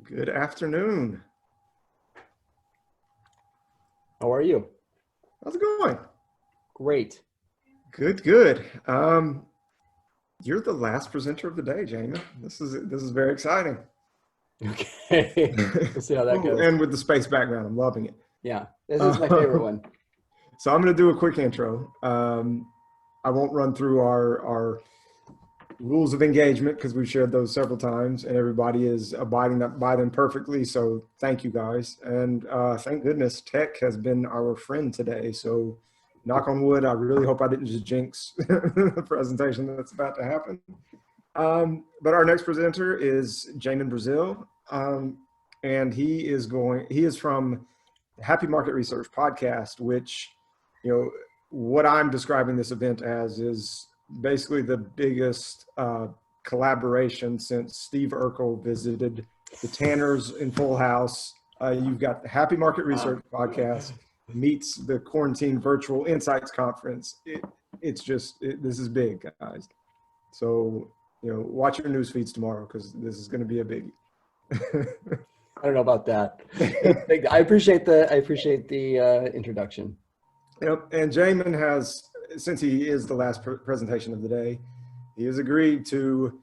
Good afternoon. How are you? How's it going? Great. Good, good. You're the last presenter of the day, Jamin. This is very exciting. Okay. We'll see how that Oh, goes. and with the space background, I'm loving it. Yeah, this is my favorite Uh, one. so I'm going to do a quick intro. I won't run through our rules of engagement because we've shared those several times, and everybody is abiding by them perfectly. So thank you guys, and thank goodness tech has been our friend today. So knock on wood, I really hope I didn't just jinx the presentation that's about to happen. But our next presenter is Jamin Brazil, and he is from Happy Market Research podcast, which, what I'm describing this event as is basically the biggest collaboration since Steve Urkel visited the Tanners in Full House. You've got the Happy Market Research podcast meets the Quarantine Virtual Insights Conference. This is big, guys. So, watch your news feeds tomorrow because this is going to be a biggie. I don't know about that. I appreciate the introduction. And Jamin has, since he is the last presentation of the day, he has agreed to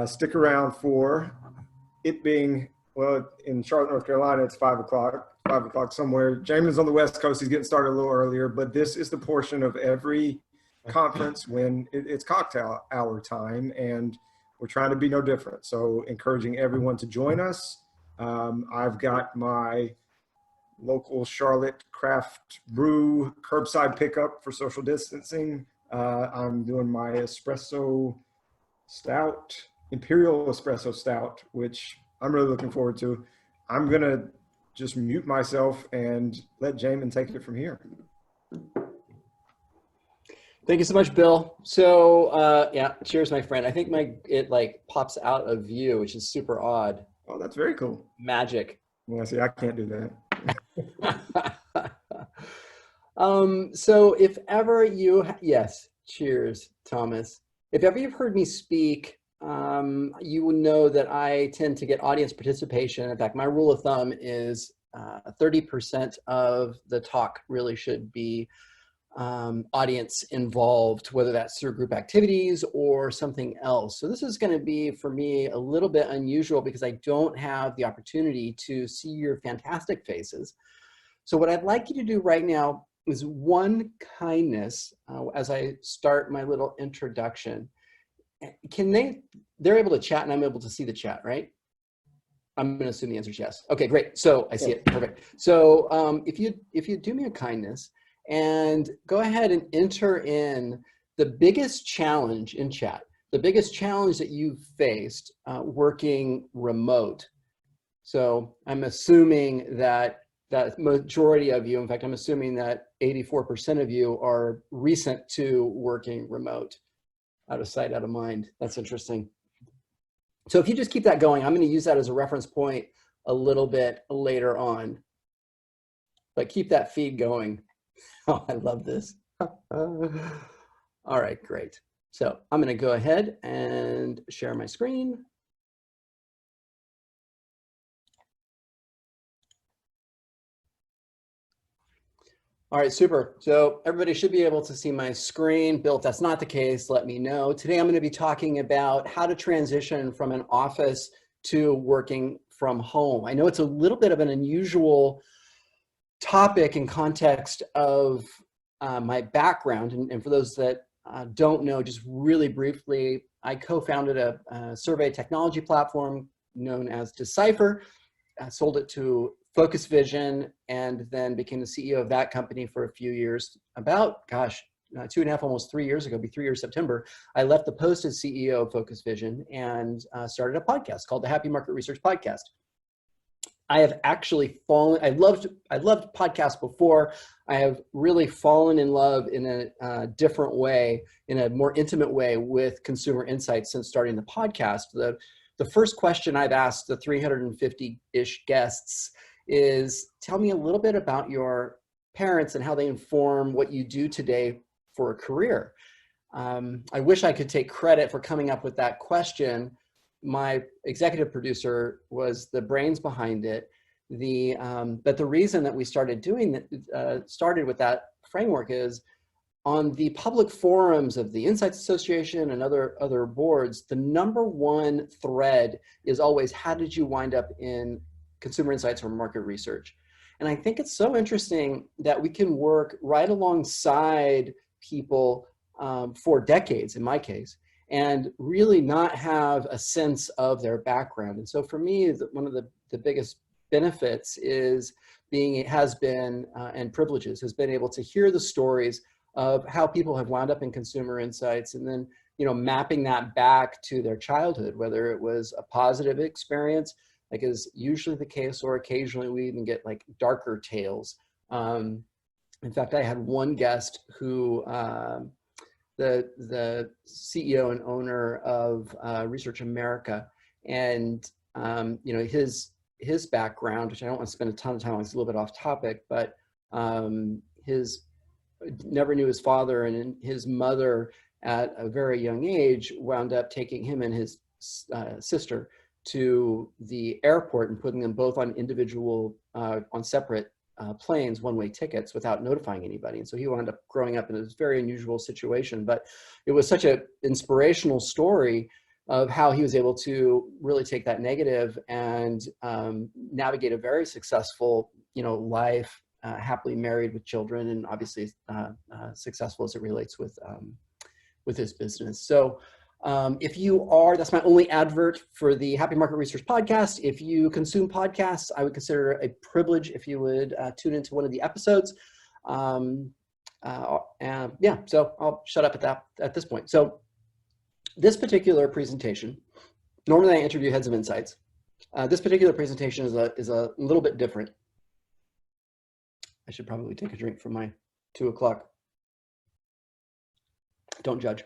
stick around for it being, well, in Charlotte, North Carolina, it's 5 o'clock somewhere. Jamin's on the West Coast. He's getting started a little earlier, but this is the portion of every conference when it's cocktail hour time, and we're trying to be no different. So encouraging everyone to join us. I've got my local Charlotte craft brew curbside pickup for social distancing. I'm doing my espresso stout, Imperial Espresso Stout, which I'm really looking forward to. I'm going to just mute myself and let Jamin take it from here. Thank you so much, Bill. So yeah, cheers, my friend. I think it like pops out of view, which is super odd. Oh, that's very cool. Magic. Yeah, see, I can't do that. So if ever yes, cheers, Thomas. If ever you've heard me speak, you will know that I tend to get audience participation. In fact, my rule of thumb is 30% of the talk really should be audience involved, whether that's through group activities or something else. So this is going to be, for me, a little bit unusual because I don't have the opportunity to see your fantastic faces. So what I'd like you to do right now is one kindness as I start my little introduction. They're able to chat and I'm able to see the chat, right? I'm going to assume the answer is yes. Okay, great. So I see it. Perfect. So if you do me a kindness and go ahead and enter in the biggest challenge in chat, the biggest challenge that you've faced working remote. So I'm assuming that majority of you, in fact, I'm assuming that 84% of you are recent to working remote. Out of sight, out of mind. That's interesting. So if you just keep that going, I'm going to use that as a reference point a little bit later on. But keep that feed going. Oh, I love this. All right, great. So I'm going to go ahead and share my screen. All right, super. So everybody should be able to see my screen. Bill, if that's not the case, let me know. Today I'm going to be talking about how to transition from an office to working from home. I know it's a little bit of an unusual topic in context of my background. And for those that don't know, just really briefly, I co-founded a survey technology platform known as Decipher. I sold it to Focus Vision and then became the CEO of that company for a few years. About, gosh, 2.5, almost 3 years ago, be 3 years September, I left the post as CEO of Focus Vision and started a podcast called the Happy Market Research Podcast. I have actually I loved podcasts before. I have really fallen in love in a different way, in a more intimate way with consumer insights since starting the podcast. The first question I've asked the 350-ish guests is, tell me a little bit about your parents and how they inform what you do today for a career. I wish I could take credit for coming up with that question, my executive producer was the brains behind it. But the reason that we started doing that, started with that framework is on the public forums of the Insights Association and other boards, the number one thread is always, how did you wind up in consumer insights or market research? And I think it's so interesting that we can work right alongside people for decades, in my case, and really not have a sense of their background. And so for me, one of the biggest benefits is and privileges has been able to hear the stories of how people have wound up in consumer insights, and then, you know, mapping that back to their childhood, whether it was a positive experience, like is usually the case, or occasionally we even get like darker tales. In fact, I had one guest who, the CEO and owner of Research America, and you know, his background, which I don't want to spend a ton of time on, it's a little bit off topic, but his never knew his father, and his mother at a very young age wound up taking him and his sister to the airport and putting them both on on separate planes, one-way tickets, without notifying anybody. And so he wound up growing up in a very unusual situation, but it was such an inspirational story of how he was able to really take that negative and navigate a very successful, you know, life, happily married with children, and obviously successful as it relates with his business. So if you are, that's my only advert for the Happy Market Research podcast. If you consume podcasts, I would consider it a privilege if you would tune into one of the episodes. And yeah, so I'll shut up at this point. So this particular presentation, normally I interview heads of insights. This particular presentation is a little bit different. I should probably take a drink for my 2 o'clock. Don't judge.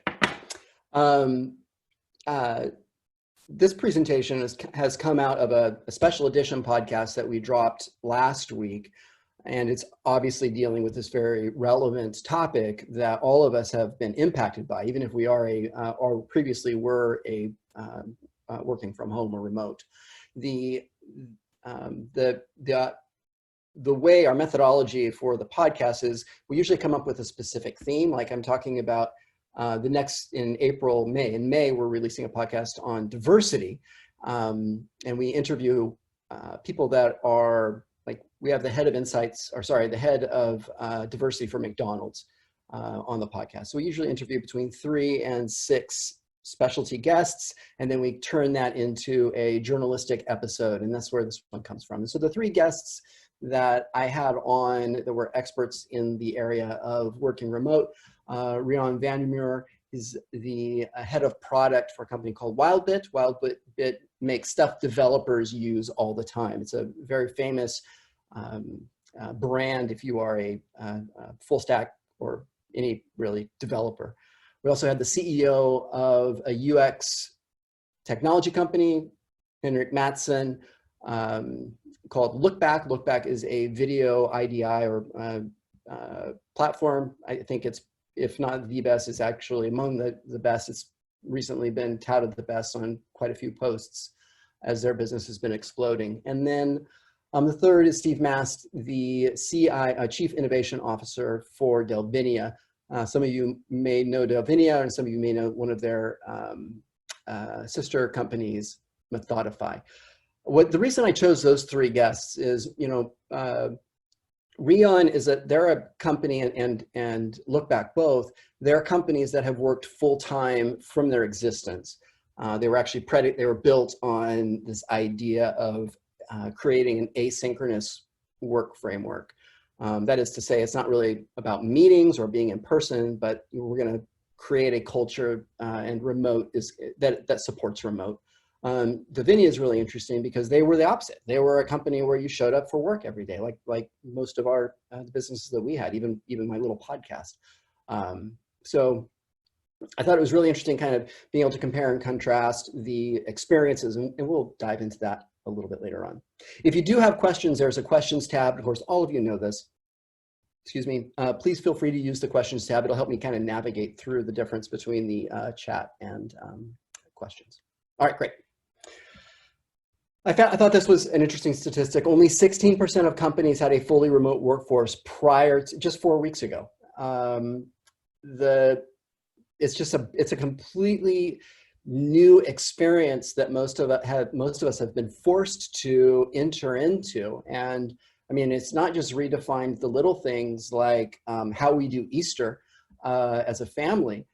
This presentation has come out of a special edition podcast that we dropped last week, and it's obviously dealing with this very relevant topic that all of us have been impacted by, even if we are or previously were working from home or remote. The way our methodology for the podcast is, we usually come up with a specific theme. Like I'm talking about in May. In May, we're releasing a podcast on diversity. And we interview people that are, like, we have the head of the head of diversity for McDonald's on the podcast. So we usually interview between 3 and 6 specialty guests, and then we turn that into a journalistic episode. And that's where this one comes from. And so the 3 guests that I had on that were experts in the area of working remote. Rian Vandermeer is the head of product for a company called WildBit. WildBit makes stuff developers use all the time. It's a very famous brand if you are a full stack or any really developer. We also had the CEO of a UX technology company, Henrik Mattsson, called Lookback. Lookback is a video IDI or platform. I think it's, if not the best, it's actually among the best. It's recently been touted the best on quite a few posts as their business has been exploding. And then the third is Steve Mast, the Chief Innovation Officer for Delvinia. Some of you may know Delvinia, and some of you may know one of their sister companies, Methodify. The reason I chose those 3 guests is, you know, Rion is they're a company, and Lookback both, they're companies that have worked full-time from their existence. They were actually they were built on this idea of creating an asynchronous work framework. That is to say, it's not really about meetings or being in person, but we're going to create a culture and remote that supports remote. Delvinia is really interesting because they were the opposite. They were a company where you showed up for work every day, like most of our the businesses that we had, even my little podcast. So I thought it was really interesting, kind of being able to compare and contrast the experiences, and we'll dive into that a little bit later on. If you do have questions, there's a questions tab. Of course, all of you know this. Excuse me. Please feel free to use the questions tab. It'll help me kind of navigate through the difference between the chat and questions. All right, great. I thought this was an interesting statistic. Only 16% of companies had a fully remote workforce prior to just 4 weeks ago. The it's a completely new experience that most of us have been forced to enter into. And I mean, it's not just redefined the little things like how we do Easter as a family,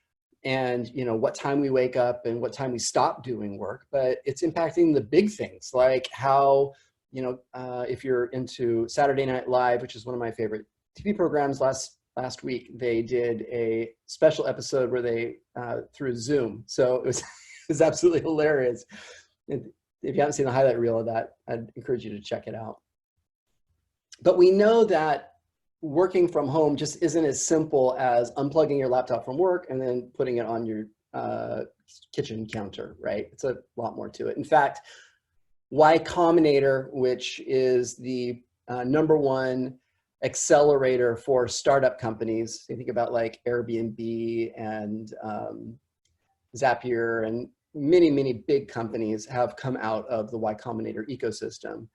and what time we wake up and what time we stop doing work, but it's impacting the big things like how if you're into Saturday Night Live, which is one of my favorite TV programs, last week they did a special episode where they through Zoom, so it was it was absolutely hilarious. If you haven't seen the highlight reel of that, I'd encourage you to check it out. But we know that working from home just isn't as simple as unplugging your laptop from work and then putting it on your kitchen counter, right? It's a lot more to it. In fact, Y Combinator, which is the #1 accelerator for startup companies, so you think about like Airbnb and Zapier, and many big companies have come out of the Y Combinator ecosystem.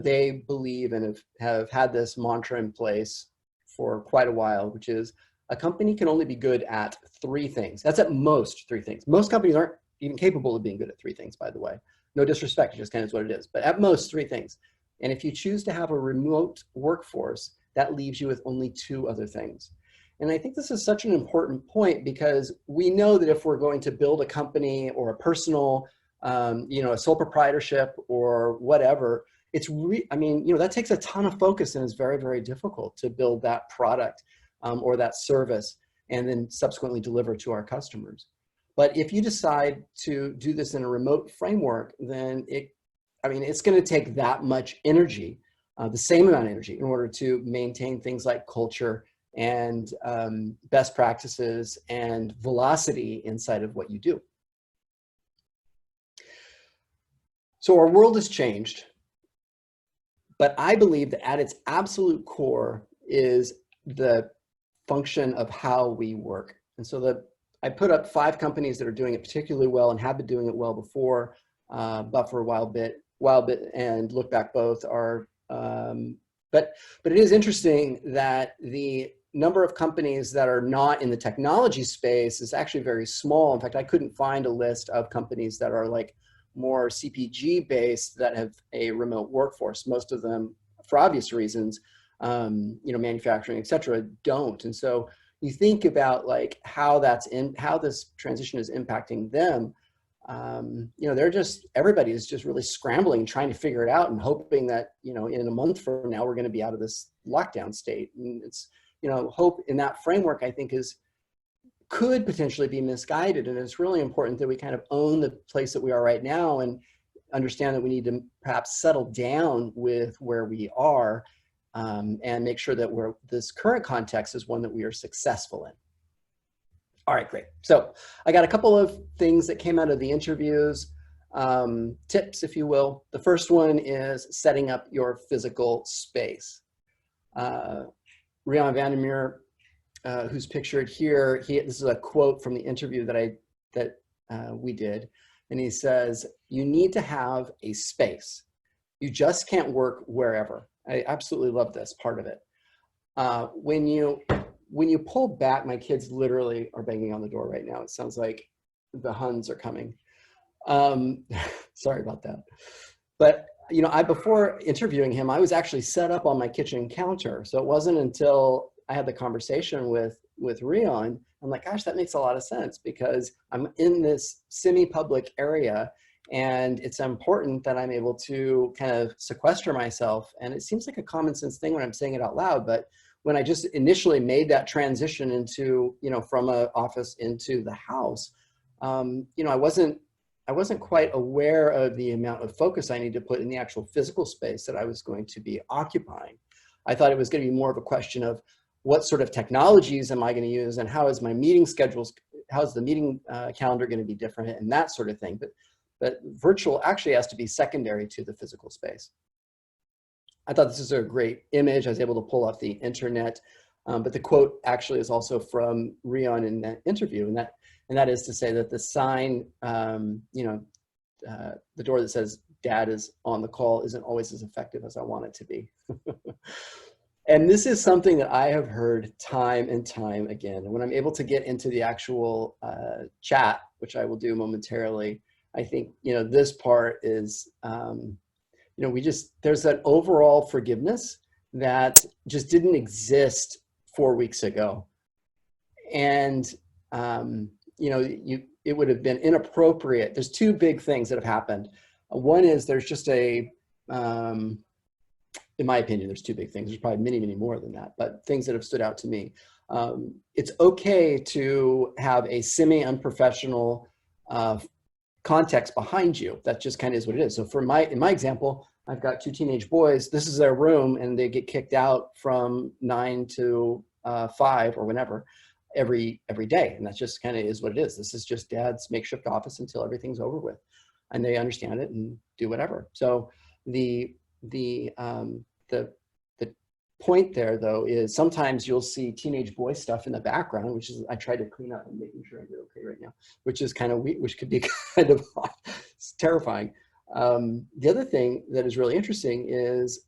They believe and have had this mantra in place for quite a while, which is a company can only be good at 3 things. That's at most 3 things. Most companies aren't even capable of being good at 3 things, by the way. No disrespect, it just kind of is what it is. But at most 3 things. And if you choose to have a remote workforce, that leaves you with only 2 other things. And I think this is such an important point, because we know that if we're going to build a company or a personal, a sole proprietorship or whatever, that takes a ton of focus, and it's very difficult to build that product or that service and then subsequently deliver to our customers. But if you decide to do this in a remote framework, then it's going to take that much energy, the same amount of energy, in order to maintain things like culture and best practices and velocity inside of what you do. So our world has changed. But I believe that at its absolute core is the function of how we work. And so I put up 5 companies that are doing it particularly well and have been doing it well before, but for a while bit, and Look Back both are. But it is interesting that the number of companies that are not in the technology space is actually very small. In fact, I couldn't find a list of companies that are like more CPG based that have a remote workforce. Most of them, for obvious reasons, manufacturing, et cetera, don't. And so you think about like how this transition is impacting them. Everybody is just really scrambling, trying to figure it out, and hoping that, in a month from now, we're going to be out of this lockdown state. And it's, hope in that framework, I think, could potentially be misguided. And it's really important that we kind of own the place that we are right now and understand that we need to perhaps settle down with where we are, and make sure that this current context is one that we are successful in. All right, great. So I got a couple of things that came out of the interviews, tips, if you will. The first one is setting up your physical space. Rian Vandermeer, who's pictured here, this is a quote from the interview that we did, and he says, "You need to have a space. You just can't work wherever." I absolutely love this part of it. When you pull back, my kids literally are banging on the door right now. It sounds like the Huns are coming. Sorry about that. But before interviewing him, I was actually set up on my kitchen counter. So it wasn't until I had the conversation with Rion, I'm like, gosh, that makes a lot of sense, because I'm in this semi-public area, and it's important that I'm able to kind of sequester myself. And it seems like a common sense thing when I'm saying it out loud, but when I just initially made that transition into, from an office into the house, I wasn't quite aware of the amount of focus I need to put in the actual physical space that I was going to be occupying. I thought it was going to be more of a question of what sort of technologies am I going to use, and how is my meeting schedules, how's the meeting calendar going to be different, and that sort of thing. But virtual actually has to be secondary to the physical space. I thought this is a great image. I was able to pull off the internet, but the quote actually is also from Rion in that interview, and that is to say that the sign, the door that says dad is on the call isn't always as effective as I want it to be. And this is something that I have heard time and time again. And when I'm able to get into the actual chat, which I will do momentarily, I think, this part is, there's that overall forgiveness that just didn't exist 4 weeks ago. And, it would have been inappropriate. There's two big things that have happened. One is there's just in my opinion, there's two big things. There's probably many, many more than that, but things that have stood out to me. It's okay to have a semi-unprofessional context behind you. That just kind of is what it is. So in my example, I've got two teenage boys. This is their room, and they get kicked out from 9 to 5 or whenever every day. And that just kind of is what it is. This is just dad's makeshift office until everything's over with, and they understand it and do whatever. So the point there, though, is sometimes you'll see teenage boy stuff in the background, which is, I tried to clean up and making sure I did okay right now, which is kind of weird, which could be kind of it's terrifying. The other thing that is really interesting is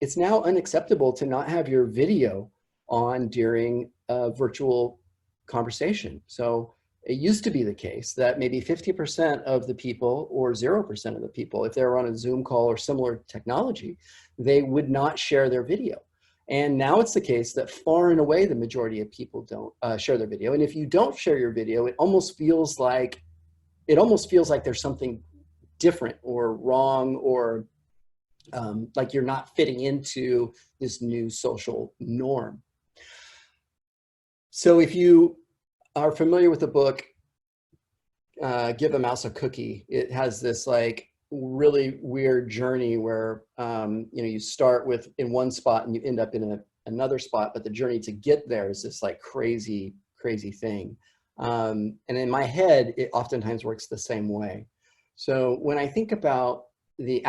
it's now unacceptable to not have your video on during a virtual conversation. So it used to be the case that maybe 50% of the people or 0% of the people, if they were on a Zoom call or similar technology, they would not share their video. And now it's the case that far and away the majority of people don't share their video. And if you don't share your video, it almost feels like there's something different or wrong, or like you're not fitting into this new social norm. So if you are familiar with the book, Give a Mouse a Cookie, it has this like really weird journey where you start with in one spot and you end up in another spot, but the journey to get there is this like crazy thing. And in my head, it oftentimes works the same way. So when I think about the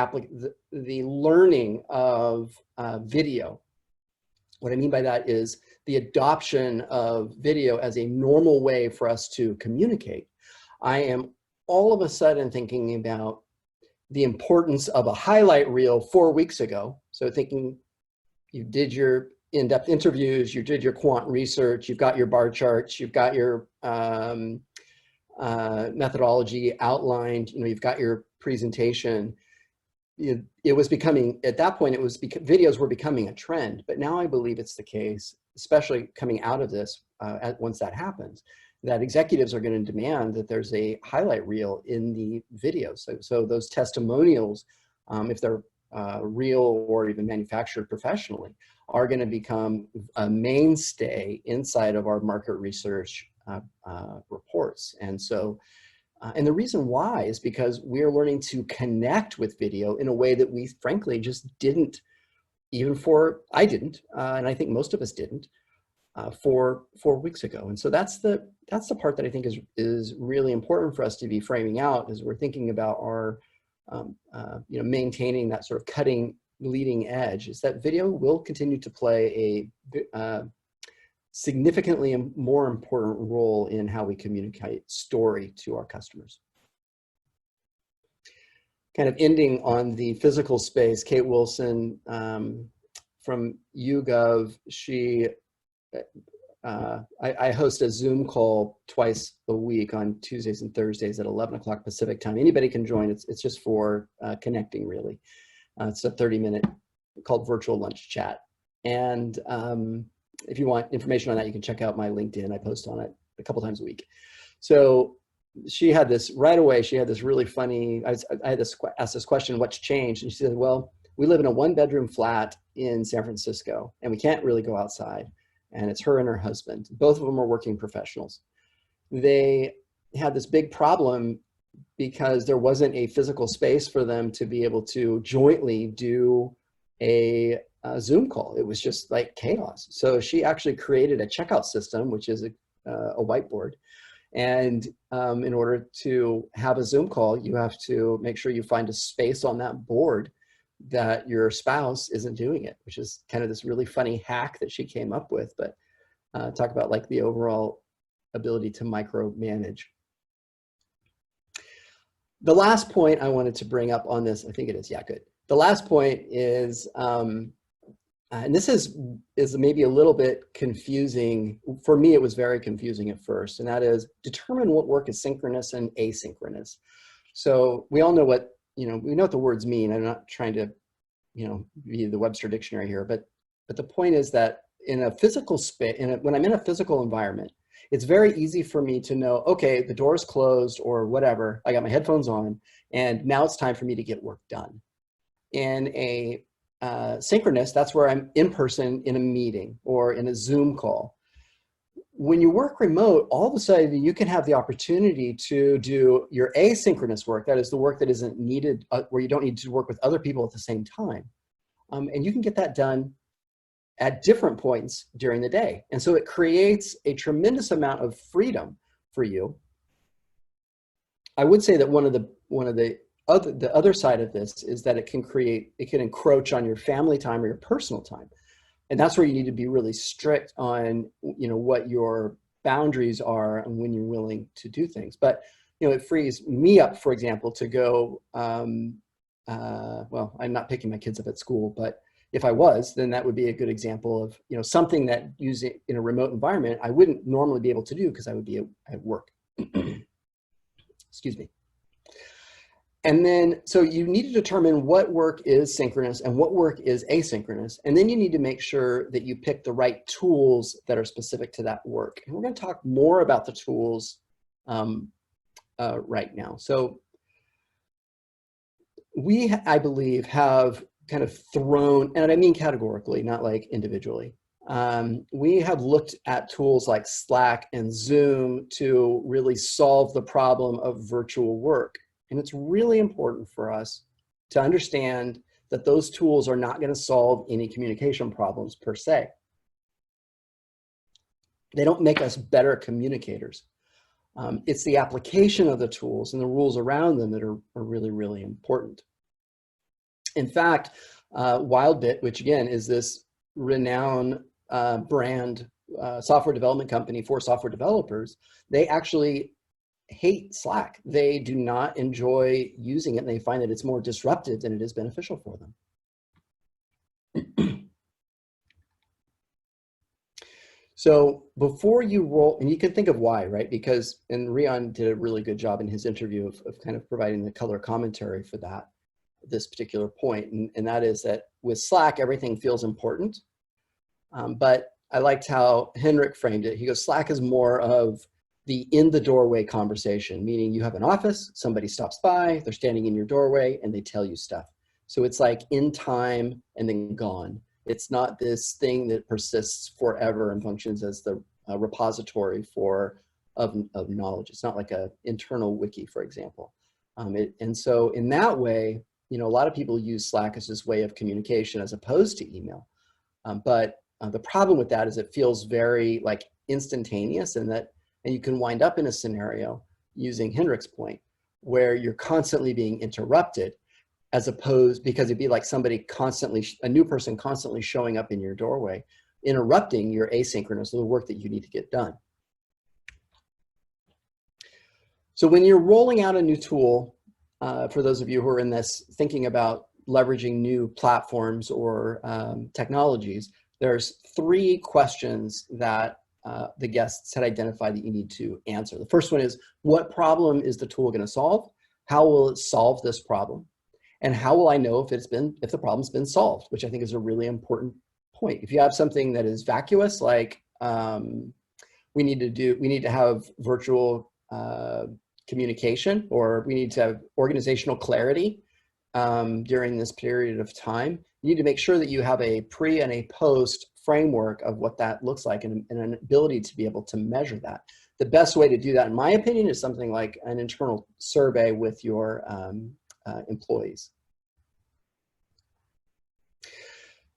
learning of video, what I mean by that is the adoption of video as a normal way for us to communicate. I am all of a sudden thinking about the importance of a highlight reel 4 weeks ago. So thinking you did your in-depth interviews, you did your quant research, you've got your bar charts, you've got your methodology outlined, you've got your presentation. It was becoming, at that point, videos were becoming a trend, but now I believe it's the case, especially coming out of this, once that happens, that executives are going to demand that there's a highlight reel in the video. So those testimonials, if they're real or even manufactured professionally, are going to become a mainstay inside of our market research reports. And so, and the reason why is because we're learning to connect with video in a way that we frankly just didn't, I didn't, and I think most of us didn't, 4 weeks ago. And so that's the part that I think is really important for us to be framing out as we're thinking about our, maintaining that sort of cutting leading edge, is that video will continue to play a significantly more important role in how we communicate story to our customers. Kind of ending on the physical space, Kate Wilson from YouGov, I host a Zoom call twice a week on Tuesdays and Thursdays at 11 o'clock Pacific time. Anybody can join. It's just for connecting, really. It's a 30-minute called virtual lunch chat. And if you want information on that, you can check out my LinkedIn. I post on it a couple times a week. So she had this right away. She had this really funny, I had asked this question, what's changed? And she said, well, we live in a 1-bedroom flat in San Francisco and we can't really go outside. And it's her and her husband. Both of them are working professionals. They had this big problem because there wasn't a physical space for them to be able to jointly do a Zoom call. It was just like chaos. So she actually created a checkout system, which is a whiteboard. And in order to have a Zoom call, you have to make sure you find a space on that board that your spouse isn't doing it, which is kind of this really funny hack that she came up with. But talk about like the overall ability to micromanage. The last point I wanted to bring up on this, I think it is, yeah, good. The last point is, and this is maybe a little bit confusing. For me, it was very confusing at first, and that is determine what work is synchronous and asynchronous. So we all know what, we know what the words mean. I'm not trying to, be the Webster dictionary here, but the point is that in a physical space, when I'm in a physical environment, it's very easy for me to know, okay, the door is closed or whatever. I got my headphones on, and now it's time for me to get work done. In a synchronous, that's where I'm in person in a meeting or in a Zoom call. When you work remote, all of a sudden you can have the opportunity to do your asynchronous work. That is the work that isn't needed, where you don't need to work with other people at the same time. And you can get that done at different points during the day. And so it creates a tremendous amount of freedom for you. I would say that one of the other side of this is that it can encroach on your family time or your personal time. And that's where you need to be really strict on, what your boundaries are and when you're willing to do things. But, it frees me up, for example, to go, well, I'm not picking my kids up at school, but if I was, then that would be a good example of, something that using in a remote environment, I wouldn't normally be able to do because I would be at work. Excuse me. And then, so you need to determine what work is synchronous and what work is asynchronous. And then you need to make sure that you pick the right tools that are specific to that work. And we're going to talk more about the tools right now. So we, I believe, have kind of thrown, and I mean categorically, not like individually. We have looked at tools like Slack and Zoom to really solve the problem of virtual work. And it's really important for us to understand that those tools are not going to solve any communication problems per se. They don't make us better communicators. It's the application of the tools and the rules around them that are really, really important. In fact, WildBit, which again is this renowned brand software development company for software developers, they actually hate Slack. They do not enjoy using it, and they find that it's more disruptive than it is beneficial for them. So before you roll, and you can think of why, right? Because, and Rian did a really good job in his interview of kind of providing the color commentary for this particular point. And that is that with Slack, everything feels important. But I liked how Henrik framed it. He goes, Slack is more of the in the doorway conversation, meaning you have an office, somebody stops by, they're standing in your doorway and they tell you stuff. So it's like in time and then gone. It's not this thing that persists forever and functions as the repository of knowledge. It's not like an internal wiki, for example. And so in that way, a lot of people use Slack as this way of communication as opposed to email. But the problem with that is it feels very like instantaneous, and you can wind up in a scenario, using Henrik's point, where you're constantly being interrupted, as opposed, because it'd be like a new person constantly showing up in your doorway, interrupting your asynchronous, the work that you need to get done. So when you're rolling out a new tool, for those of you who are in this, thinking about leveraging new platforms or technologies, there's 3 questions that the guests had identified that you need to answer. The first one is, what problem is the tool going to solve? How will it solve this problem? And how will I know if the problem's been solved? Which I think is a really important point. If you have something that is vacuous, like we need to have virtual communication, or we need to have organizational clarity during this period of time, you need to make sure that you have a pre and a post framework of what that looks like, and an ability to be able to measure that. The best way to do that, in my opinion, is something like an internal survey with your employees.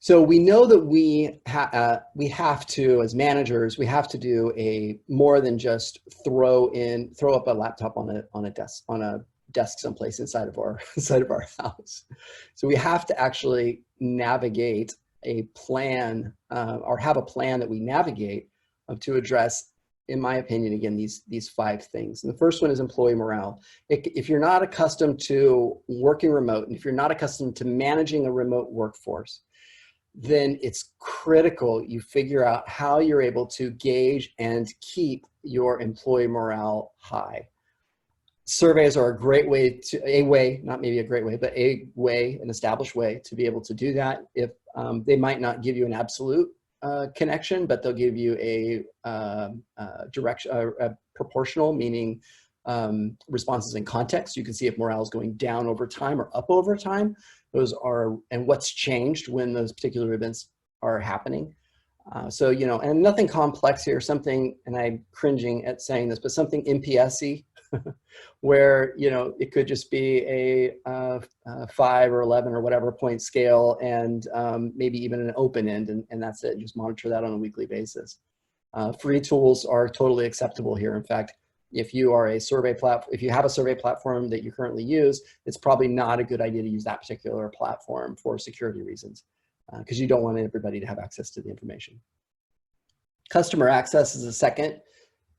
So we know that we have to, as managers, we have to do more than just throw up a laptop on a desk someplace inside of our house. So we have to actually navigate a plan, or have a plan that we navigate to address in my opinion, again, these 5 things. And the first one is employee morale. If you're not accustomed to working remote, and if you're not accustomed to managing a remote workforce, then it's critical you figure out how you're able to gauge and keep your employee morale high. Surveys are a great way not maybe a great way, but an established way to be able to do that. If they might not give you an absolute connection, but they'll give you a proportional, meaning responses in context. You can see if morale is going down over time or up over time. Those are, and what's changed when those particular events are happening. So, you know, and nothing complex here, something, and I'm cringing at saying this, but something NPS-y, where, you know, it could just be a 5 or 11 or whatever point scale, and maybe even an open end, and that's it. Just monitor that on a weekly basis. Free tools are totally acceptable here. In fact, if you are a survey platform, if you have a survey platform that you currently use, it's probably not a good idea to use that particular platform for security reasons, because you don't want everybody to have access to the information. Customer access is a second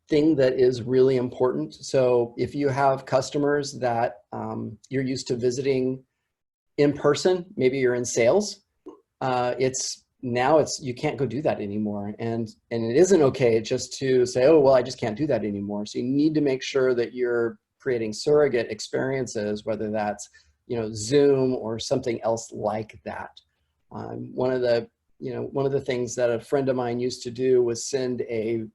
thing that is really important. So if you have customers that you're used to visiting in person, maybe you're in sales, you can't go do that anymore. And it isn't okay just to say, oh, well, I just can't do that anymore. So you need to make sure that you're creating surrogate experiences, whether that's, you know, Zoom or something else like that. One of the things that a friend of mine used to do was send a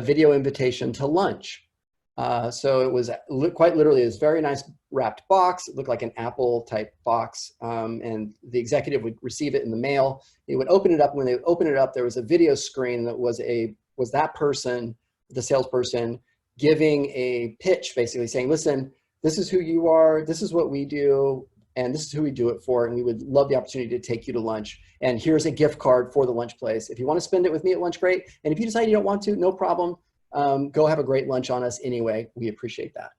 video invitation to lunch. So it was quite literally this very nice wrapped box. It looked like an Apple type box, and the executive would receive it in the mail. They would open it up. When they would open it up, there was a video screen that was that person, the salesperson, giving a pitch, basically saying, listen, this is who you are, this is what we do, and this is who we do it for, and we would love the opportunity to take you to lunch. And here's a gift card for the lunch place. If you want to spend it with me at lunch, great. And if you decide you don't want to, no problem. Go have a great lunch on us anyway. We appreciate that.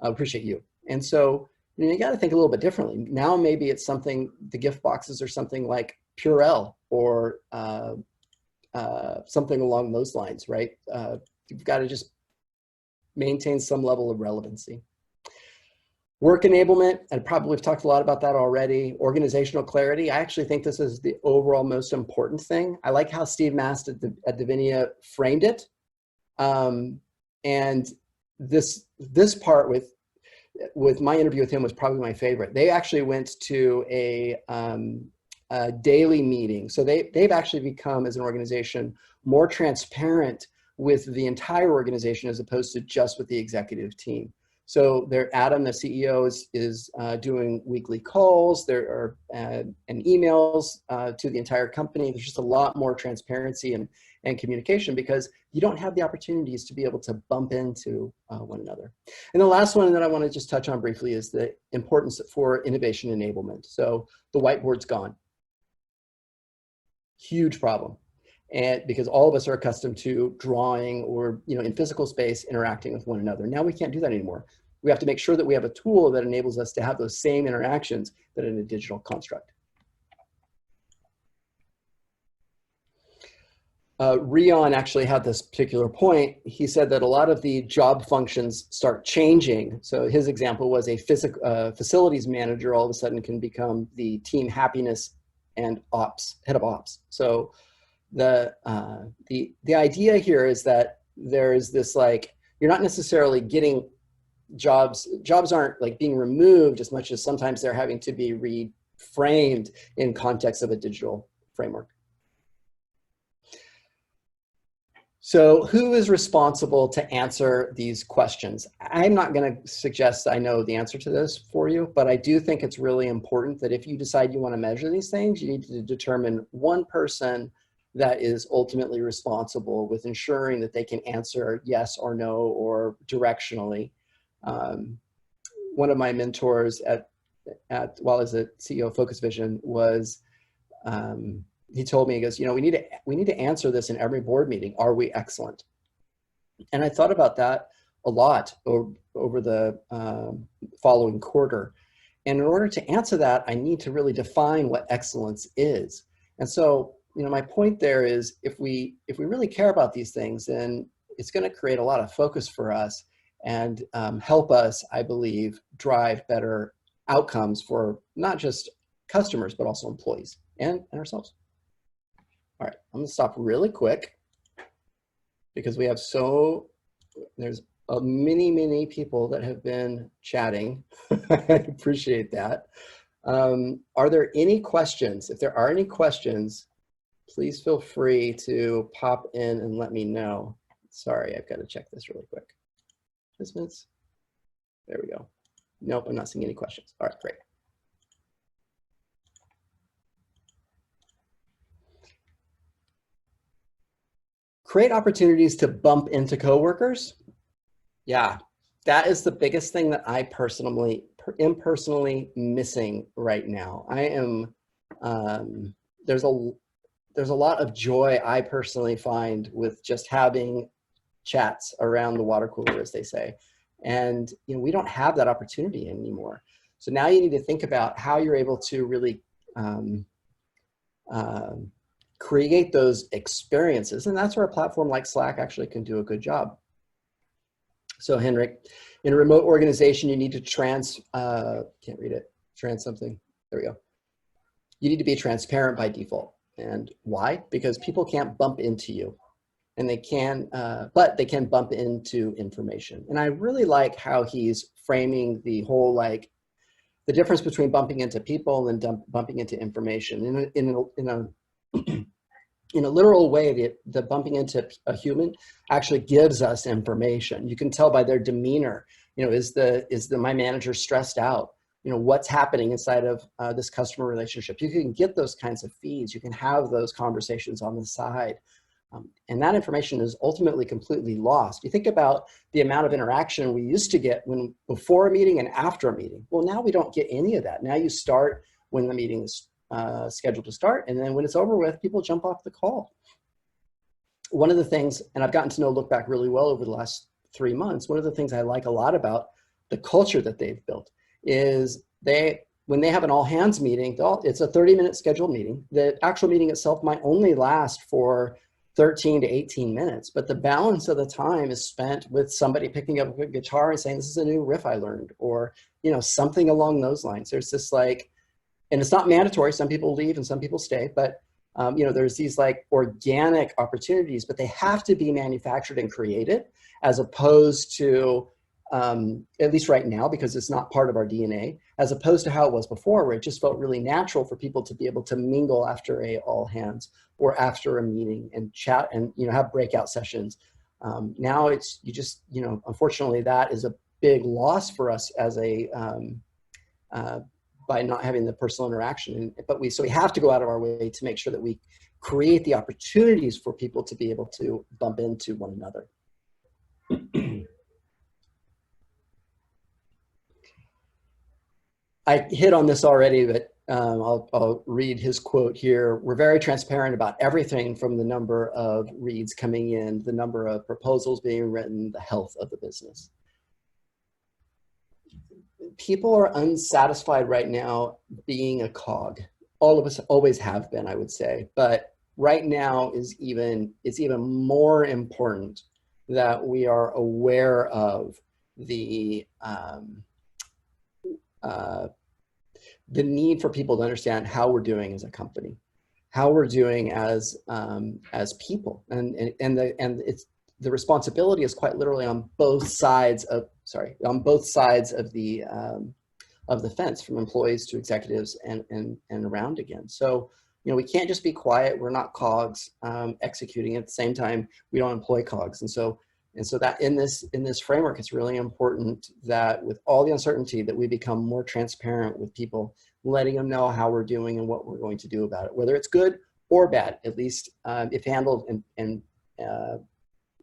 I appreciate you. And so, you know, you got to think a little bit differently. Now maybe it's something, the gift boxes are something like Purell or something along those lines, right? You've got to just maintain some level of relevancy. Work enablement, and probably we've talked a lot about that already. Organizational clarity, I actually think this is the overall most important thing. I like how Steve Mast at Davinia framed it. And this part with my interview with him was probably my favorite. They actually went to a daily meeting. So they've actually become, as an organization, more transparent with the entire organization as opposed to just with the executive team. So Adam, the CEO, is doing weekly calls. There are and emails to the entire company. There's just a lot more transparency and communication, because you don't have the opportunities to be able to bump into one another. And the last one that I want to just touch on briefly is the importance for innovation enablement. So the whiteboard's gone. Huge problem. And because all of us are accustomed to drawing or, you know, in physical space, interacting with one another. Now we can't do that anymore. We have to make sure that we have a tool that enables us to have those same interactions that in a digital construct. Rion actually had this particular point. He said that a lot of the job functions start changing. So his example was a facilities manager all of a sudden can become the team happiness and head of ops. So the idea here is that there is this, like, you're not necessarily getting jobs aren't like being removed as much as sometimes they're having to be reframed in context of a digital framework. So who is responsible to answer these questions? I'm not going to suggest I know the answer to this for you, but I do think it's really important that if you decide you want to measure these things, you need to determine one person that is ultimately responsible with ensuring that they can answer yes or no or directionally. One of my mentors while I was at CEO of Focus Vision was, he told me, he goes, you know, we need to answer this in every board meeting. Are we excellent? And I thought about that a lot over the following quarter. And in order to answer that, I need to really define what excellence is. And so my point there is if we really care about these things, then it's going to create a lot of focus for us and help us, I believe, drive better outcomes for not just customers, but also employees and ourselves. All right, I'm going to stop really quick because we have there's many people that have been chatting. I appreciate that. Are there any questions? If there are any questions, please feel free to pop in and let me know. Sorry, I've got to check this really quick. Participants. There we go. Nope, I'm not seeing any questions. All right, great. Create opportunities to bump into coworkers. Yeah, that is the biggest thing that I am personally missing right now. I am, there's a lot of joy I personally find with just having chats around the water cooler, as they say. And we don't have that opportunity anymore. So now you need to think about how you're able to really create those experiences. And that's where a platform like Slack actually can do a good job. So Henrik, in a remote organization, you need to can't read it, something. There we go. You need to be transparent by default. And why? Because people can't bump into you. And they can, but they can bump into information. And I really like how he's framing the whole, the difference between bumping into people and bumping into information. In a literal way, the bumping into a human actually gives us information. You can tell by their demeanor, is my manager stressed out? What's happening inside of this customer relationship? You can get those kinds of feeds. You can have those conversations on the side. And that information is ultimately completely lost. You think about the amount of interaction we used to get before a meeting and after a meeting. Well, now we don't get any of that. Now you start when the meeting is scheduled to start, and then when it's over with, people jump off the call. One of the things, and I've gotten to know Look Back really well over the last 3 months, one of the things I like a lot about the culture that they've built is when they have an all hands meeting, it's a 30-minute scheduled meeting. The actual meeting itself might only last for 13 to 18 minutes, but the balance of the time is spent with somebody picking up a guitar and saying, this is a new riff I learned, or, something along those lines. There's this and it's not mandatory. Some people leave and some people stay, but there's these organic opportunities, but they have to be manufactured and created as opposed to, at least right now, because it's not part of our DNA, as opposed to how it was before, where it just felt really natural for people to be able to mingle after all hands or after a meeting and chat and, have breakout sessions. Now unfortunately that is a big loss for us as by not having the personal interaction. So we have to go out of our way to make sure that we create the opportunities for people to be able to bump into one another. I hit on this already, but I'll read his quote here. We're very transparent about everything from the number of reads coming in, the number of proposals being written, the health of the business. People are unsatisfied right now being a cog. All of us always have been, I would say, but right now it's even more important that we are aware of the need for people to understand how we're doing as a company, how we're doing as people, and it's the responsibility is quite literally on both sides of the fence, from employees to executives and around again. So we can't just be quiet. We're not cogs executing. At the same time, we don't employ cogs, and so that in this framework, it's really important that with all the uncertainty that we become more transparent with people, letting them know how we're doing and what we're going to do about it, whether it's good or bad, at least if handled and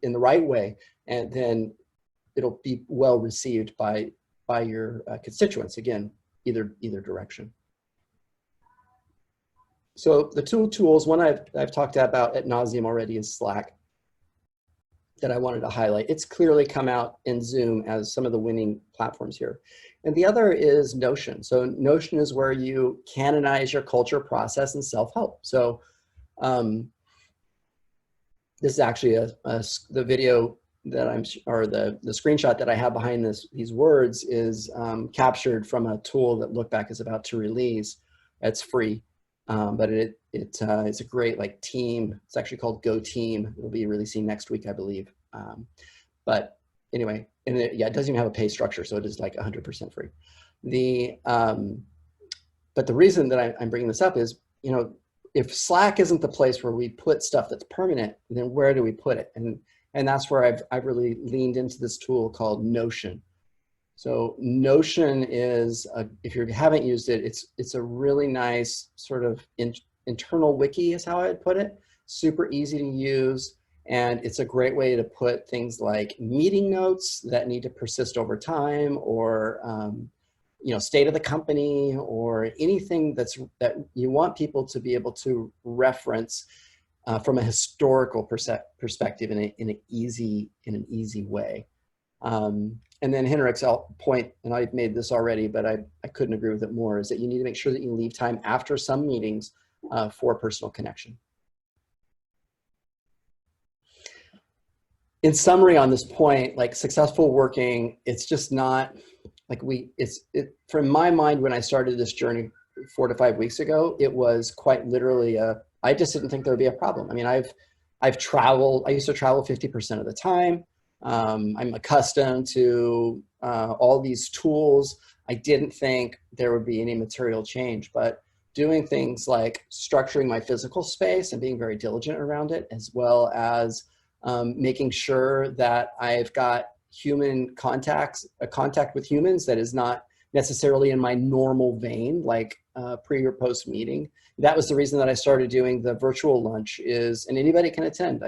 in the right way, and then it'll be well received by your constituents, again, either direction. So the two tools, one I've talked about ad nauseum already is Slack, that I wanted to highlight. It's clearly come out in Zoom as some of the winning platforms here. And the other is Notion. So Notion is where you canonize your culture, process, and self-help. So This is actually the video that or the screenshot that I have behind these words is captured from a tool that Lookback is about to release. It's free, but it's a great like team. It's actually called Go Team. It'll be releasing next week, I believe. But anyway, and yeah, it doesn't even have a pay structure, so it is like 100% free. But the reason that I'm bringing this up is, you know, if Slack isn't the place where we put stuff that's permanent, then where do we put it? And that's where I've really leaned into this tool called Notion. So Notion is, if you haven't used it, it's a really nice sort of internal wiki is how I'd put it. Super easy to use. And it's a great way to put things like meeting notes that need to persist over time, or you know, state of the company, or anything that you want people to be able to reference from a historical perspective in an easy way. And then Henrik's point, and I've made this already, but I couldn't agree with it more, is that you need to make sure that you leave time after some meetings for personal connection. In summary on this point, like successful working, it's just not like from my mind, when I started this journey 4 to 5 weeks ago, it was quite literally I just didn't think there would be a problem. I mean, I've traveled, I used to travel 50% of the time. I'm accustomed to all these tools. I didn't think there would be any material change, but doing things like structuring my physical space and being very diligent around it, as well as making sure that I've got human contact with humans that is not necessarily in my normal vein, like pre or post meeting. That was the reason that I started doing the virtual lunch and anybody can attend.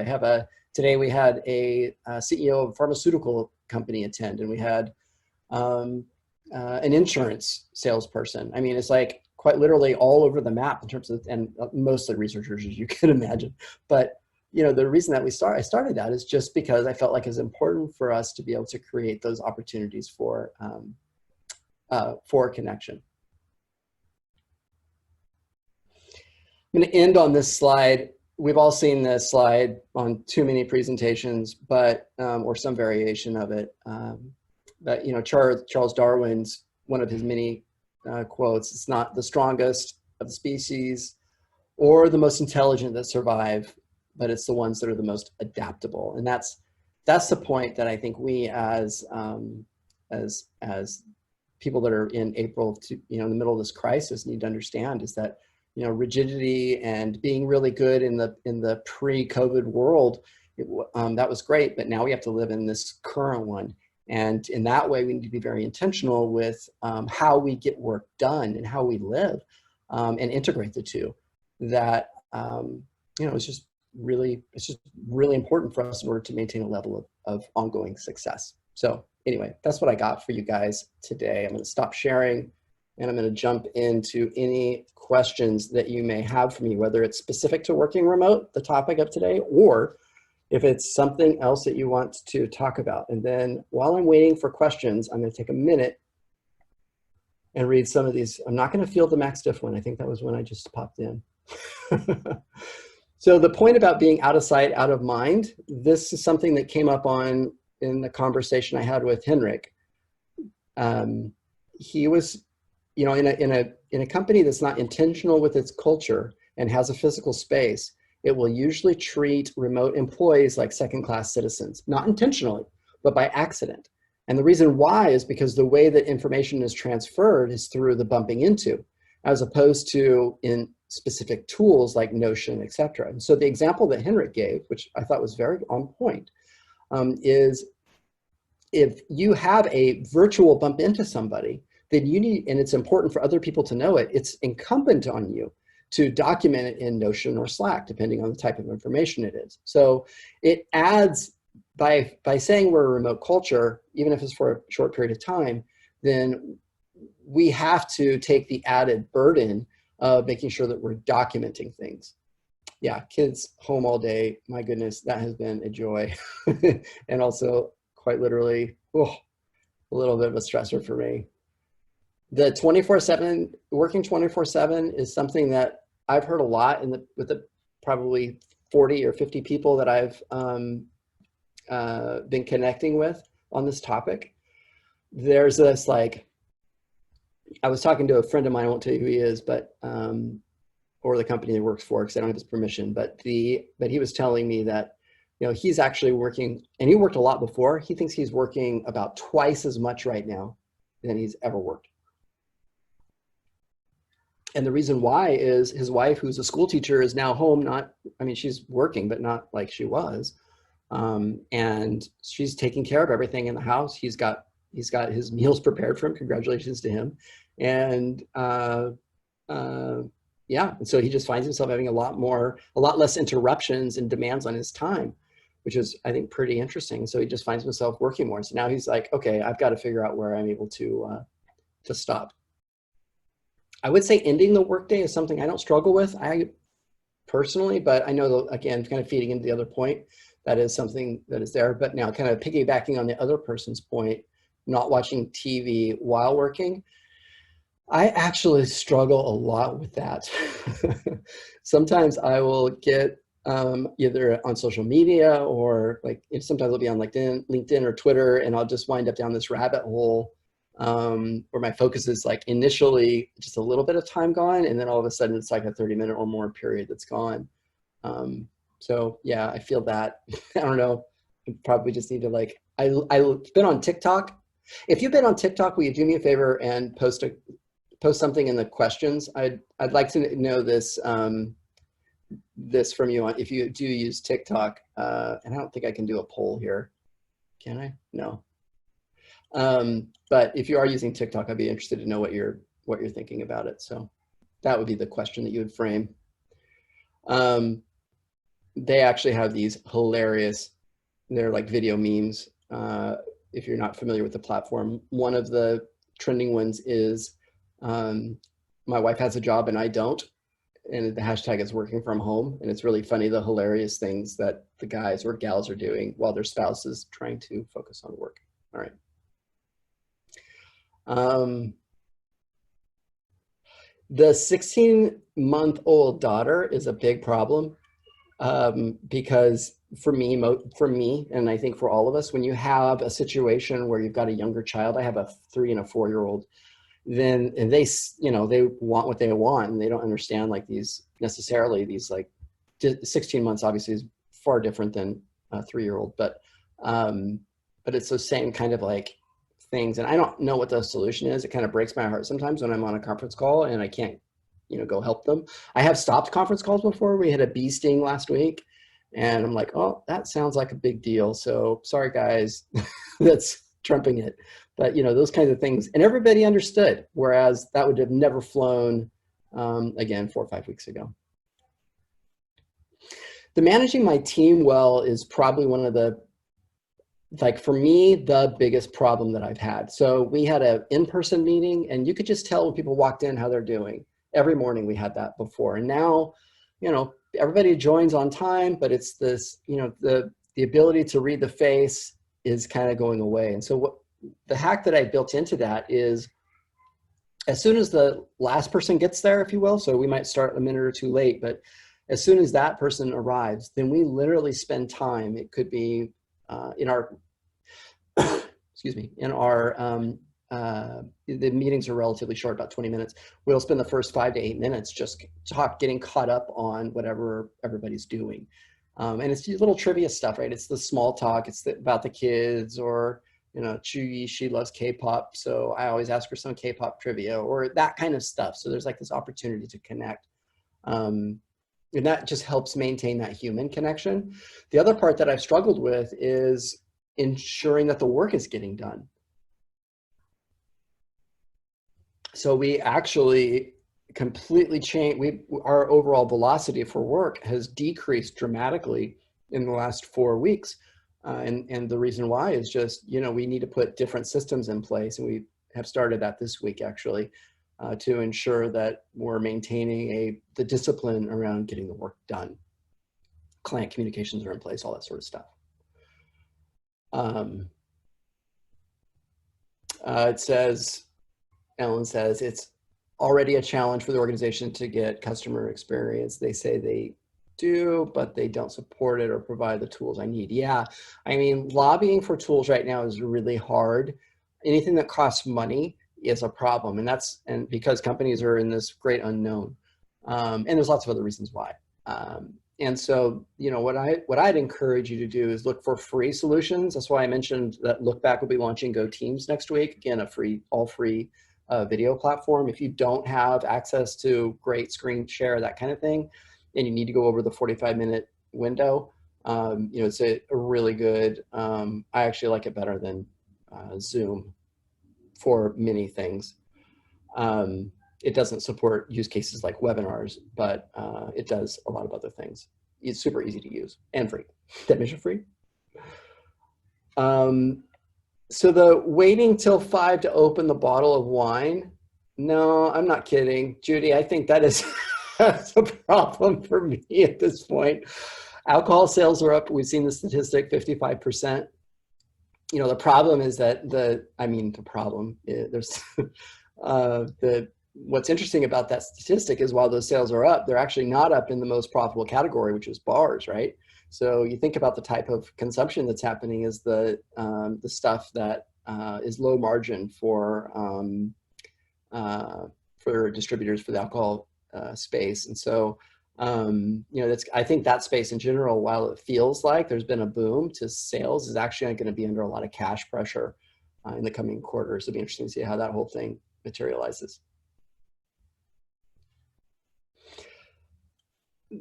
Today we had a CEO of a pharmaceutical company attend, and we had an insurance salesperson. I mean, it's like quite literally all over the map in terms of, and mostly researchers, as you can imagine. But you know, the reason that I started that is just because I felt like it's important for us to be able to create those opportunities for connection. I'm going to end on this slide. We've all seen this slide on too many presentations, but or some variation of it. But you know, Charles Darwin's one of his many quotes: "It's not the strongest of the species or the most intelligent that survive, but it's the ones that are the most adaptable." And that's the point that I think we as people that are in April in the middle of this crisis need to understand, is that, you know, rigidity and being really good in the pre-COVID world, that was great, but now we have to live in this current one. And in that way, we need to be very intentional with how we get work done and how we live, and integrate the two. That you know, it's just really important for us in order to maintain a level of ongoing success. So anyway, that's what I got for you guys today. I'm going to stop sharing, and I'm going to jump into any questions that you may have for me, whether it's specific to working remote, the topic of today, or if it's something else that you want to talk about. And then while I'm waiting for questions, I'm going to take a minute and read some of these. I'm not going to field the Max Diff one. I think that was when I just popped in. So the point about being out of sight, out of mind, this is something that came up in the conversation I had with Henrik. He was, you know, in a company that's not intentional with its culture and has a physical space, it will usually treat remote employees like second-class citizens, not intentionally, but by accident. And the reason why is because the way that information is transferred is through the bumping into, as opposed to in specific tools like Notion, et cetera. And so the example that Henrik gave, which I thought was very on point, is if you have a virtual bump into somebody, then you need, and it's important for other people to know it, it's incumbent on you to document it in Notion or Slack, depending on the type of information it is. So it adds, by saying we're a remote culture, even if it's for a short period of time, then we have to take the added burden of making sure that we're documenting things. Yeah, kids home all day, my goodness, that has been a joy. And also quite literally, a little bit of a stressor for me. The 24/7, working 24/7 is something that I've heard a lot with the probably 40 or 50 people that I've been connecting with on this topic. There's this, like, I was talking to a friend of mine, I won't tell you who he is, but or the company he works for, because I don't have his permission, but he was telling me that, you know, he's actually working, and he worked a lot before. He thinks he's working about twice as much right now than he's ever worked. And the reason why is his wife, who's a school teacher, is now home. I mean, she's working, but not like she was. And she's taking care of everything in the house. He's got his meals prepared for him. Congratulations to him. And yeah, and so he just finds himself having a lot less interruptions and demands on his time, which is, I think, pretty interesting. So he just finds himself working more. So now he's like, okay, I've got to figure out where I'm able to stop. I would say ending the workday is something I don't struggle with, personally, but I know that, again, kind of feeding into the other point, that is something that is there. But now, kind of piggybacking on the other person's point, not watching TV while working, I actually struggle a lot with that. Sometimes I will get either on social media, or like sometimes I'll be on LinkedIn or Twitter, and I'll just wind up down this rabbit hole where my focus is like initially just a little bit of time gone, and then all of a sudden it's like a 30-minute or more period that's gone. So yeah, I feel that. I don't know. I probably just need to, like, I've been on TikTok. If you've been on TikTok, will you do me a favor and post something in the questions? I'd like to know this this from you on if you do use TikTok. And I don't think I can do a poll here. Can I? No. But if you are using TikTok, I'd be interested to know what you're thinking about it. So that would be the question that you would frame. They actually have these hilarious, they're like video memes. If you're not familiar with the platform, one of the trending ones is, my wife has a job and I don't. And the hashtag is working from home. And it's really funny, the hilarious things that the guys or gals are doing while their spouse is trying to focus on work. All right. The 16-month-old daughter is a big problem, because for me, and I think for all of us, when you have a situation where you've got a younger child, I have a 3 and a 4-year-old, then, and they, you know, they want what they want, and they don't understand like these necessarily these, like, 16 months obviously is far different than a 3-year-old, but it's those same kind of like things. And I don't know what the solution is. It kind of breaks my heart sometimes when I'm on a conference call and I can't, you know, go help them. I have stopped conference calls before. We had a bee sting last week, and I'm like, oh, that sounds like a big deal. So sorry, guys, that's trumping it. But, you know, those kinds of things, and everybody understood, whereas that would have never flown, again, 4 or 5 weeks ago. The managing my team well is probably one of the, like, for me, the biggest problem that I've had. So we had an in-person meeting, and you could just tell when people walked in how they're doing. Every morning we had that before. And now, you know, everybody joins on time, but it's this, you know, the ability to read the face is kind of going away. And so what the hack that I built into that is, as soon as the last person gets there, if you will, so we might start a minute or two late, but as soon as that person arrives, then we literally spend time. It could be in our, excuse me, in our, the meetings are relatively short, about 20 minutes. We'll spend the first 5 to 8 minutes just getting caught up on whatever everybody's doing. And it's little trivia stuff, right? It's the small talk. It's about the kids, or, you know, she loves K-pop, so I always ask her some K-pop trivia, or that kind of stuff. So there's like this opportunity to connect. And that just helps maintain that human connection. The other part that I've struggled with is ensuring that the work is getting done. So we actually completely changed, our overall velocity for work has decreased dramatically in the last 4 weeks. And the reason why is just, you know, we need to put different systems in place. And we have started that this week, actually, to ensure that we're maintaining the discipline around getting the work done. Client communications are in place, all that sort of stuff. It says, Ellen says, it's already a challenge for the organization to get customer experience. They say they do, but they don't support it or provide the tools I need. Yeah, I mean, lobbying for tools right now is really hard. Anything that costs money is a problem, and because companies are in this great unknown, and there's lots of other reasons why. And so, what I'd encourage you to do is look for free solutions. That's why I mentioned that Look Back will be launching Go Teams next week. Again, all free video platform. If you don't have access to great screen share, that kind of thing, and you need to go over the 45-minute window, it's a really good, I actually like it better than Zoom for many things. It doesn't support use cases like webinars, but it does a lot of other things. It's super easy to use and free. That mission free. So the waiting till 5 to open the bottle of wine. No, I'm not kidding. Judy, I think that is that's a problem for me at this point. Alcohol sales are up. We've seen the statistic, 55%. The problem is that what's interesting about that statistic is while those sales are up, they're actually not up in the most profitable category, which is bars, right? So you think about the type of consumption that's happening is the stuff that is low margin for distributors for the alcohol space. And so, I think that space in general, while it feels like there's been a boom to sales, is actually going to be under a lot of cash pressure in the coming quarters. It'll be interesting to see how that whole thing materializes.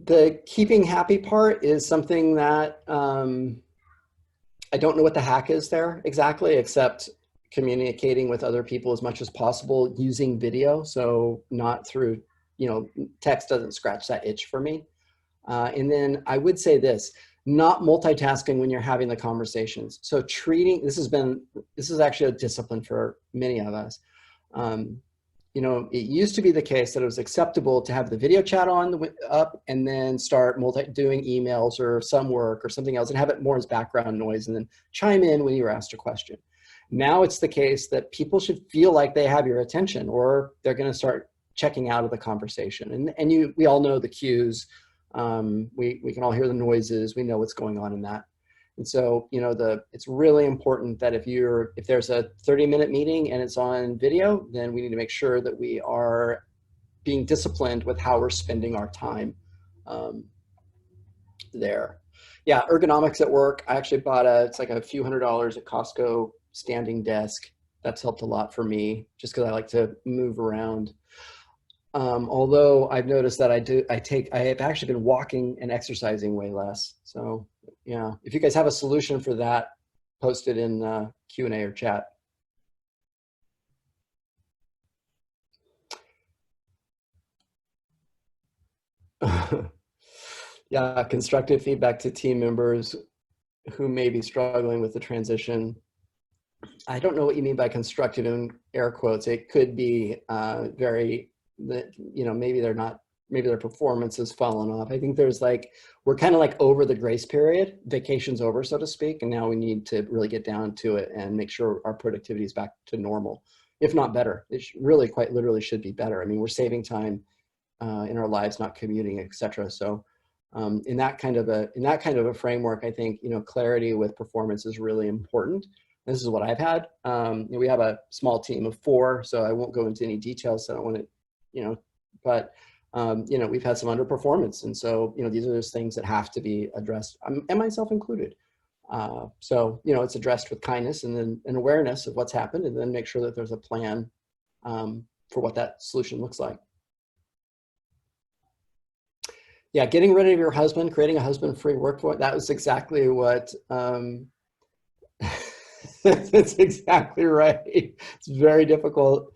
The keeping happy part is something that I don't know what the hack is there exactly, except communicating with other people as much as possible using video. So not through, text doesn't scratch that itch for me. And then I would say this, not multitasking when you're having the conversations. So this is actually a discipline for many of us. It used to be the case that it was acceptable to have the video chat up and then start doing emails or some work or something else and have it more as background noise and then chime in when you were asked a question. Now it's the case that people should feel like they have your attention or they're going to start checking out of the conversation. And we all know the cues. We can all hear the noises. We know what's going on in that. And so, it's really important that if there's a 30-minute meeting and it's on video, then we need to make sure that we are being disciplined with how we're spending our time there. Yeah, ergonomics at work. I actually bought it's like a few $100s at Costco standing desk. That's helped a lot for me just because I like to move around. Although I've noticed that I have actually been walking and exercising way less. So yeah, if you guys have a solution for that, post it in Q&A or chat. Yeah, constructive feedback to team members who may be struggling with the transition. I don't know what you mean by constructive in air quotes. It could be maybe their performance has fallen off. I think we're kind of like over the grace period, vacation's over, so to speak. And now we need to really get down to it and make sure our productivity is back to normal, if not better. It really quite literally should be better. I mean, we're saving time in our lives, not commuting, et cetera. So in that kind of a framework, I think, clarity with performance is really important. This is what I've had. We have a small team of 4, so I won't go into any details. So I don't want to, but we've had some underperformance. And so, these are those things that have to be addressed, and myself included. So, it's addressed with kindness and then an awareness of what's happened, and then make sure that there's a plan for what that solution looks like. Yeah, getting rid of your husband, creating a husband-free workforce, that was exactly what, that's exactly right. It's very difficult.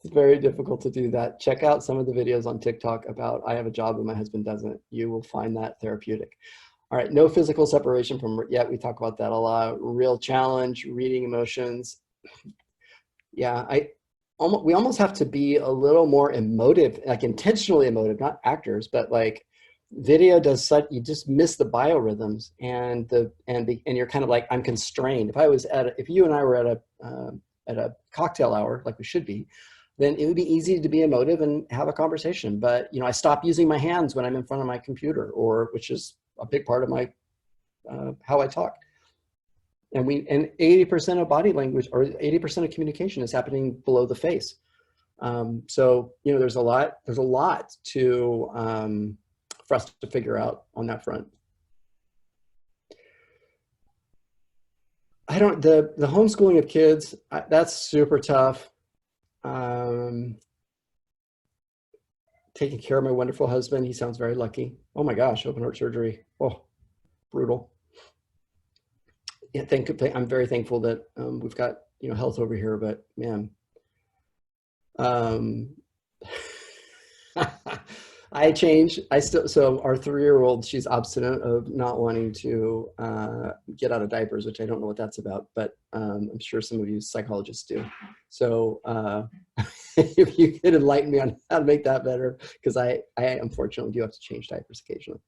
It's very difficult to do that. Check out some of the videos on TikTok about I have a job and my husband doesn't. You will find that therapeutic. All right, no physical separation from, we talk about that a lot. Real challenge, reading emotions. Yeah, we almost have to be a little more emotive, like intentionally emotive, not actors, but like video does such, you just miss the biorhythms and you're kind of like, I'm constrained. If you and I were at a cocktail hour, like we should be, then it would be easy to be emotive and have a conversation. But, I stop using my hands when I'm in front of my computer, which is a big part of my, how I talk. And 80% of body language, or 80% of communication, is happening below the face. So, there's a lot to, for us to figure out on that front. The homeschooling of kids, that's super tough. Taking care of my wonderful husband. He sounds very lucky. Oh my gosh, open heart surgery. Oh, brutal. Yeah, I'm very thankful that we've got health over here, but man, so our 3-year-old, she's obstinate of not wanting to get out of diapers, which I don't know what that's about, but I'm sure some of you psychologists do. So if you could enlighten me on how to make that better, because I unfortunately do have to change diapers occasionally.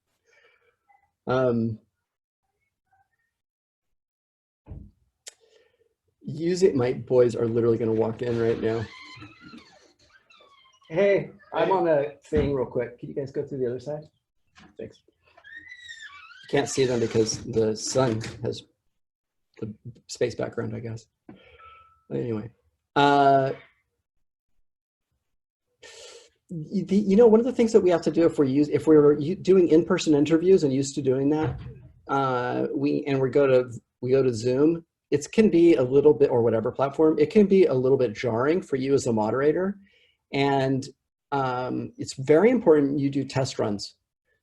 My boys are literally going to walk in right now. Hey, I'm on a thing real quick. Can you guys go through the other side? Thanks. You can't see them because the sun has the space background, I guess. But anyway, one of the things that we have to do if we're doing in-person interviews and used to doing that, we go to Zoom. It can be a little bit, or whatever platform, it can be a little bit jarring for you as a moderator. And it's very important you do test runs.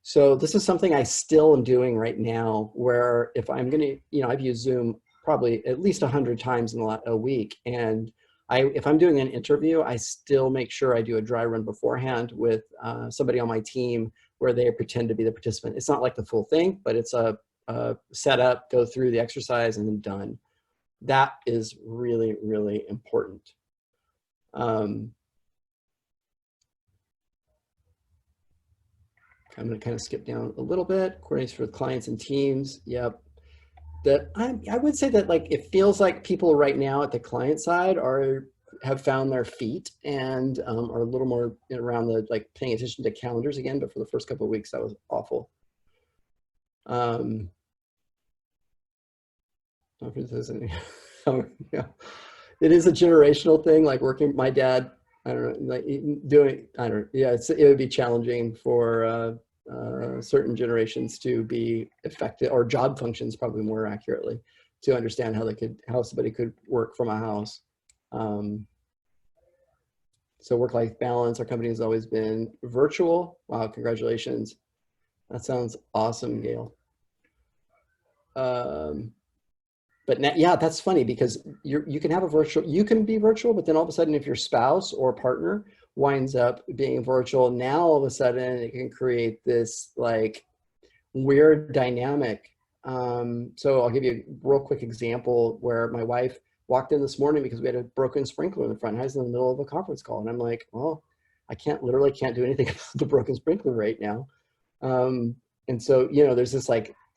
So this is something I still am doing right now, where if I'm going to, I've used Zoom probably at least 100 times in a week. And if I'm doing an interview, I still make sure I do a dry run beforehand with somebody on my team where they pretend to be the participant. It's not like the full thing, but it's a setup, go through the exercise, and then done. That is really, really important. I'm going to kind of skip down a little bit. Coordinates for clients and teams. Yep. I would say that it feels like people right now at the client side have found their feet and are a little more around the paying attention to calendars again. But for the first couple of weeks, that was awful. Yeah. It is a generational thing. Working, my dad, I don't know, it would be challenging for certain generations to be effective, or job functions probably more accurately, to understand how somebody could work from a house. So work-life balance, our company has always been virtual. Wow, congratulations. That sounds awesome, Gail. But now, yeah, that's funny, because you can be virtual, but then all of a sudden, if your spouse or partner winds up being virtual, now all of a sudden it can create this weird dynamic. So I'll give you a real quick example where my wife walked in this morning because we had a broken sprinkler in the front. I was in the middle of a conference call, and I'm like, well, I literally can't do anything about the broken sprinkler right now. And so, there's this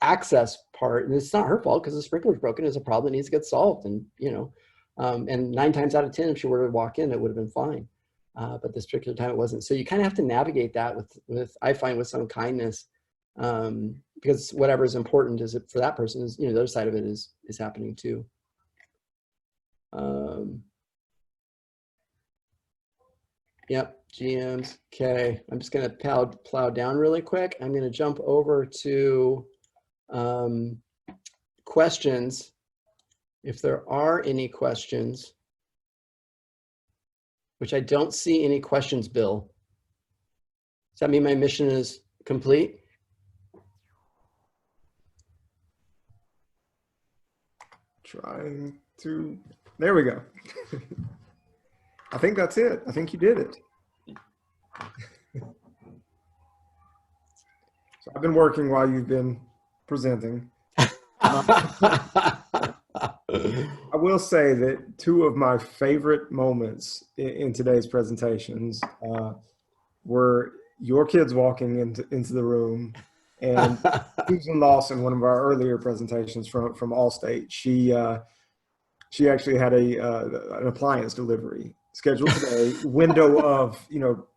access part, and it's not her fault because the sprinkler's broken. Is a problem that needs to get solved. And, and 9 times out of 10, if she were to walk in, it would have been fine. But this particular time it wasn't. So you kind of have to navigate that I find, with some kindness, because whatever is important for that person is, the other side of it is happening too. Yep, GMs. Okay, I'm just going to plow down really quick. I'm going to jump over to questions, if there are any questions, which I don't see any questions, Bill. Does that mean my mission is complete? Trying to, there we go. I think that's it. I think you did it. So I've been working while you've been presenting. I will say that 2 of my favorite moments in today's presentations were your kids walking into the room, and Susan Lawson, one of our earlier presentations from Allstate. She actually had an appliance delivery. scheduled today, window of, All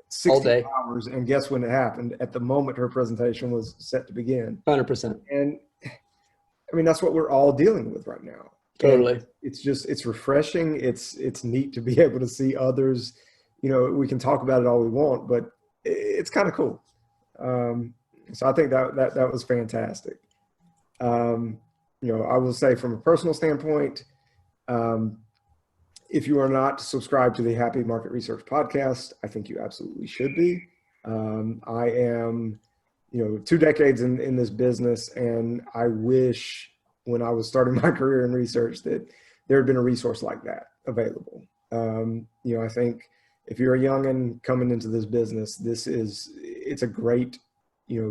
60 day, hours. And guess when it happened? At the moment her presentation was set to begin. 100%. And I mean, that's what we're all dealing with right now. And Totally. it's refreshing. It's neat to be able to see others. We can talk about it all we want, but it's kind of cool. So I think that was fantastic. I will say from a personal standpoint, if you are not subscribed to the Happy Market Research podcast, I think you absolutely should be. I am, 2 decades in this business, and I wish when I was starting my career in research that there had been a resource like that available. I think if you're a youngin' coming into this business, it's a great,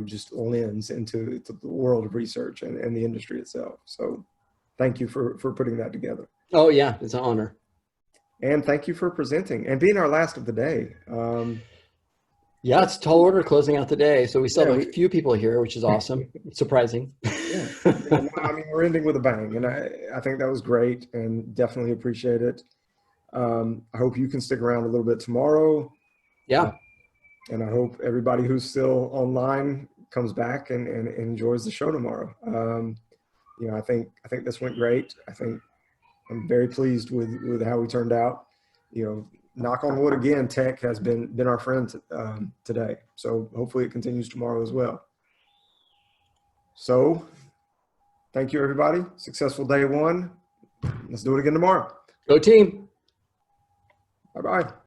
just lens into the world of research and the industry itself. So thank you for putting that together. Oh yeah, it's an honor. And thank you for presenting and being our last of the day. Yeah, it's a tall order closing out the day. So we still have a we- few people here, which is awesome. Surprising. Yeah. I mean, we're ending with a bang, and I think that was great and definitely appreciate it. I hope you can stick around a little bit tomorrow. Yeah. And I hope everybody who's still online comes back and enjoys the show tomorrow. I think this went great. I think I'm very pleased with how we turned out. Knock on wood again, tech has been our friend today. So hopefully it continues tomorrow as well. So thank you, everybody. Successful day one. Let's do it again tomorrow. Go team. Bye-bye.